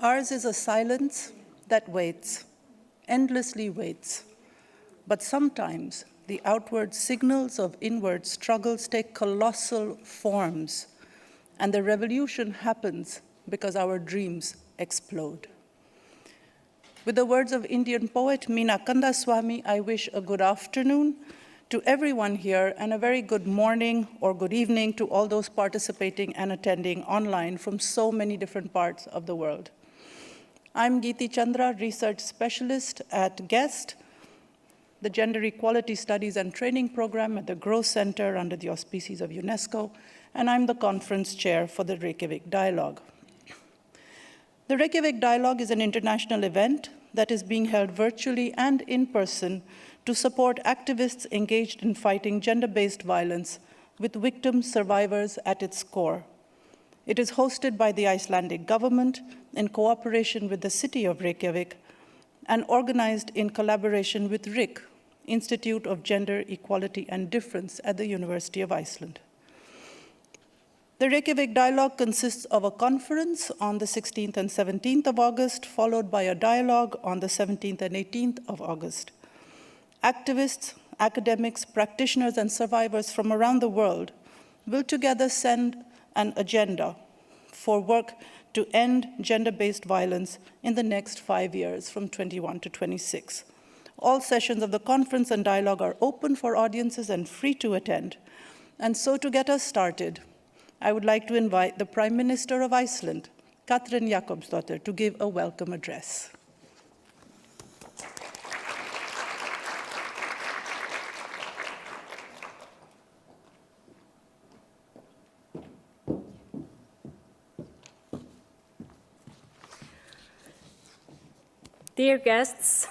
Ours is a silence that waits, endlessly waits. But sometimes the outward signals of inward struggles take colossal forms, and the revolution happens because our dreams explode. With the words of Indian poet Meena Kandaswamy, I wish a good afternoon to everyone here and a very good morning or good evening to all those participating and attending online from so many different parts of the world. I'm Geeti Chandra, Research Specialist at GEST, the Gender Equality Studies and Training Program at the Growth Center under the auspices of UNESCO, and I'm the conference chair for the Reykjavík Dialogue. The Reykjavík Dialogue is an international event that is being held virtually and in person to support activists engaged in fighting gender-based violence with victim survivors at its core. It is hosted by the Icelandic government in cooperation with the city of Reykjavík and organized in collaboration with RIK, Institute of Gender Equality and Difference at the University of Iceland. The Reykjavík Dialogue consists of a conference on the 16th and 17th of August, followed by a dialogue on the 17th and 18th of August. Activists, academics, practitioners, and survivors from around the world will together send an agenda for work to end gender-based violence in the next 5 years, from 21 to 26. All sessions of the conference and dialogue are open for audiences and free to attend. And so to get us started, I would like to invite the Prime Minister of Iceland, Katrín Jakobsdóttir, to give a welcome address. Dear guests,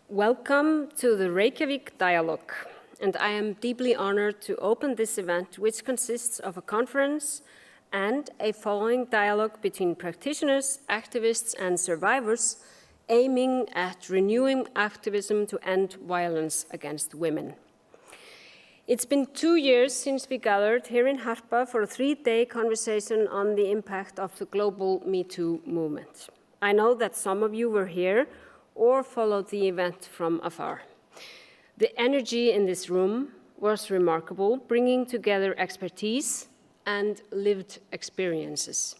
welcome to the Reykjavík Dialogue, and I am deeply honored to open this event, which consists of a conference and a following dialogue between practitioners, activists, and survivors, aiming at renewing activism to end violence against women. It's been 2 years since we gathered here in Harpa for a 3-day conversation on the impact of the global Me Too movement. I know that some of you were here or followed the event from afar. The energy in this room was remarkable, bringing together expertise and lived experiences.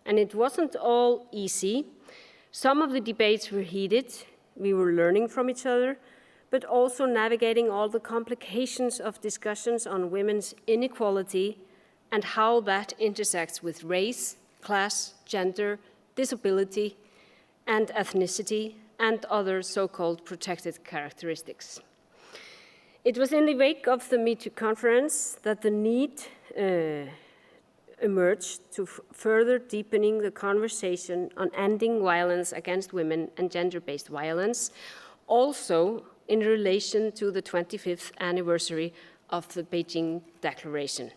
And it wasn't all easy. Some of the debates were heated. We were learning from each other, but also navigating all the complications of discussions on women's inequality and how that intersects with race, class, gender, disability, and ethnicity, and other so-called protected characteristics. It was in the wake of the Me Too conference that the need emerged to further deepening the conversation on ending violence against women and gender-based violence, also in relation to the 25th anniversary of the Beijing Declaration.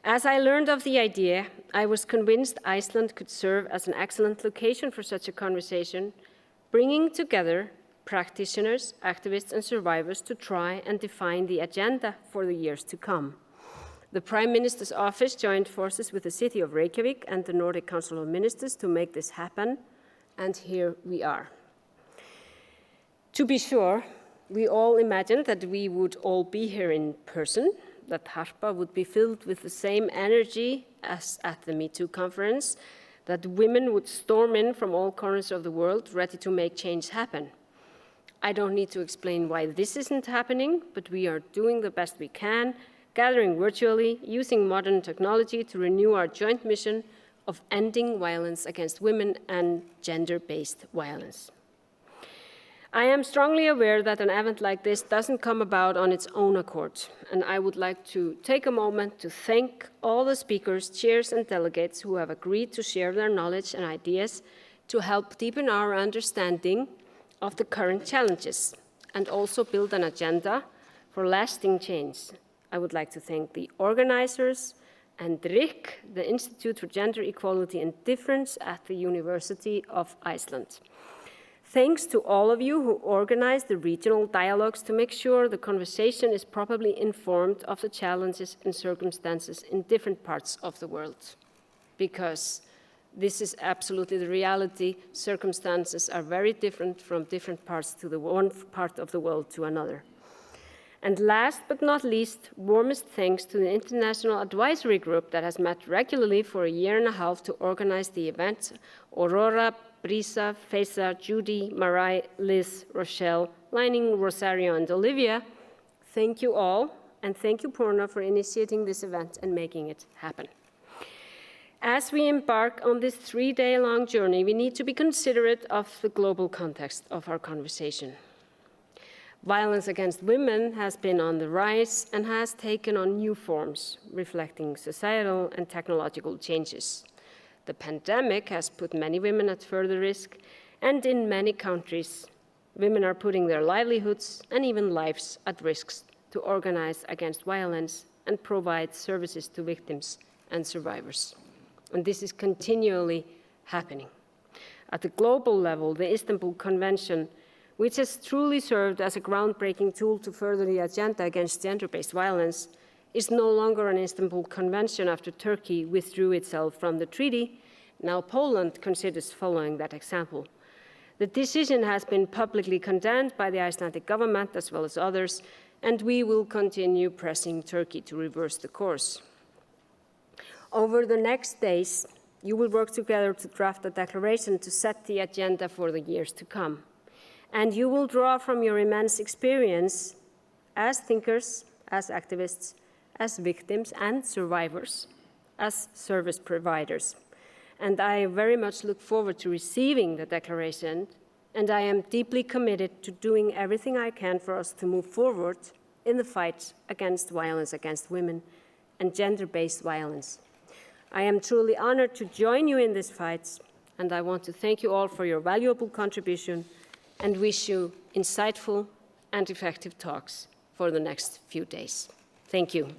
As I learned of the idea, I was convinced Iceland could serve as an excellent location for such a conversation, bringing together practitioners, activists, and survivors to try and define the agenda for the years to come. The Prime Minister's office joined forces with the city of Reykjavík and the Nordic Council of Ministers to make this happen, and here we are. To be sure, we all imagined that we would all be here in person, that Harpa would be filled with the same energy as at the Me Too conference, that women would storm in from all corners of the world ready to make change happen. I don't need to explain why this isn't happening, but we are doing the best we can, gathering virtually, using modern technology to renew our joint mission of ending violence against women and gender-based violence. I am strongly aware that an event like this doesn't come about on its own accord, and I would like to take a moment to thank all the speakers, chairs, and delegates who have agreed to share their knowledge and ideas to help deepen our understanding of the current challenges and also build an agenda for lasting change. I would like to thank the organizers and RIK, the Institute for Gender Equality and Difference at the University of Iceland. Thanks to all of you who organized the regional dialogues to make sure the conversation is properly informed of the challenges and circumstances in different parts of the world. Because This is absolutely the reality. Circumstances are very different from different parts to the one part of the world to another. And last but not least, warmest thanks to the International Advisory Group that has met regularly for a year and a half to organize the event. Aurora, Brisa, Fesa, Judy, Marai, Liz, Rochelle, Lining, Rosario, and Olivia. Thank you all, and thank you, Purna, for initiating this event and making it happen. As we embark on this 3-day-long journey, we need to be considerate of the global context of our conversation. Violence against women has been on the rise and has taken on new forms, reflecting societal and technological changes. The pandemic has put many women at further risk, and in many countries, women are putting their livelihoods and even lives at risk to organize against violence and provide services to victims and survivors. And this is continually happening. At the global level, the Istanbul Convention, which has truly served as a groundbreaking tool to further the agenda against gender-based violence, is no longer an Istanbul Convention after Turkey withdrew itself from the treaty. Now Poland considers following that example. The decision has been publicly condemned by the Icelandic government as well as others, and we will continue pressing Turkey to reverse the course. Over the next days, you will work together to draft a declaration to set the agenda for the years to come. And you will draw from your immense experience as thinkers, as activists, as victims and survivors, as service providers. And I very much look forward to receiving the declaration, and I am deeply committed to doing everything I can for us to move forward in the fight against violence against women and gender-based violence. I am truly honored to join you in this fight, and I want to thank you all for your valuable contribution and wish you insightful and effective talks for the next few days. Thank you.